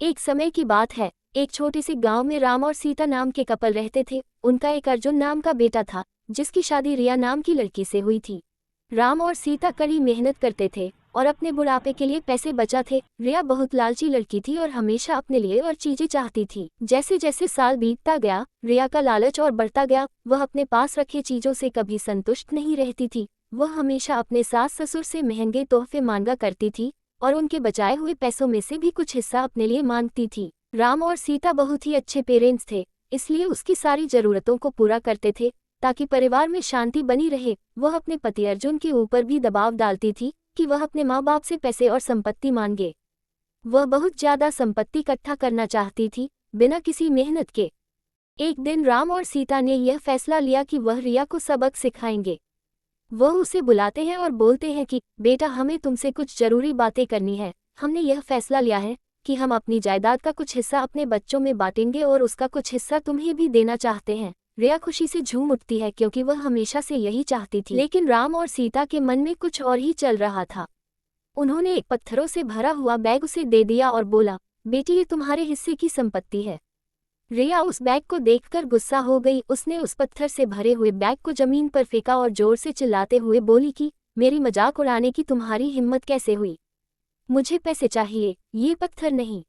एक समय की बात है। एक छोटे से गांव में राम और सीता नाम के कपल रहते थे। उनका एक अर्जुन नाम का बेटा था, जिसकी शादी रिया नाम की लड़की से हुई थी। राम और सीता कड़ी मेहनत करते थे और अपने बुढ़ापे के लिए पैसे बचा थे। रिया बहुत लालची लड़की थी और हमेशा अपने लिए और चीजें चाहती थी। जैसे जैसे साल बीतता गया, रिया का लालच और बढ़ता गया। वह अपने पास रखे चीजों से कभी संतुष्ट नहीं रहती थी। वह हमेशा अपने सास ससुर से महंगे तोहफे मांगा करती थी और उनके बचाए हुए पैसों में से भी कुछ हिस्सा अपने लिए मांगती थी। राम और सीता बहुत ही अच्छे पेरेंट्स थे, इसलिए उसकी सारी जरूरतों को पूरा करते थे ताकि परिवार में शांति बनी रहे। वह अपने पति अर्जुन के ऊपर भी दबाव डालती थी कि वह अपने माँ बाप से पैसे और संपत्ति मांगे। वह बहुत ज्यादा संपत्ति इकट्ठा करना चाहती थी, बिना किसी मेहनत के। एक दिन राम और सीता ने यह फैसला लिया कि वह रिया को सबक सिखाएंगे। वह उसे बुलाते हैं और बोलते हैं कि बेटा, हमें तुमसे कुछ जरूरी बातें करनी है। हमने यह फैसला लिया है कि हम अपनी जायदाद का कुछ हिस्सा अपने बच्चों में बांटेंगे और उसका कुछ हिस्सा तुम्हें भी देना चाहते हैं। रिया खुशी से झूम उठती है क्योंकि वह हमेशा से यही चाहती थी। लेकिन राम और सीता के मन में कुछ और ही चल रहा था। उन्होंने एक पत्थरों से भरा हुआ बैग उसे दे दिया और बोला, बेटी, ये तुम्हारे हिस्से की संपत्ति है। रिया उस बैग को देखकर गुस्सा हो गई। उसने उस पत्थर से भरे हुए बैग को जमीन पर फेंका और जोर से चिल्लाते हुए बोली कि मेरी मजाक उड़ाने की तुम्हारी हिम्मत कैसे हुई? मुझे पैसे चाहिए, ये पत्थर नहीं।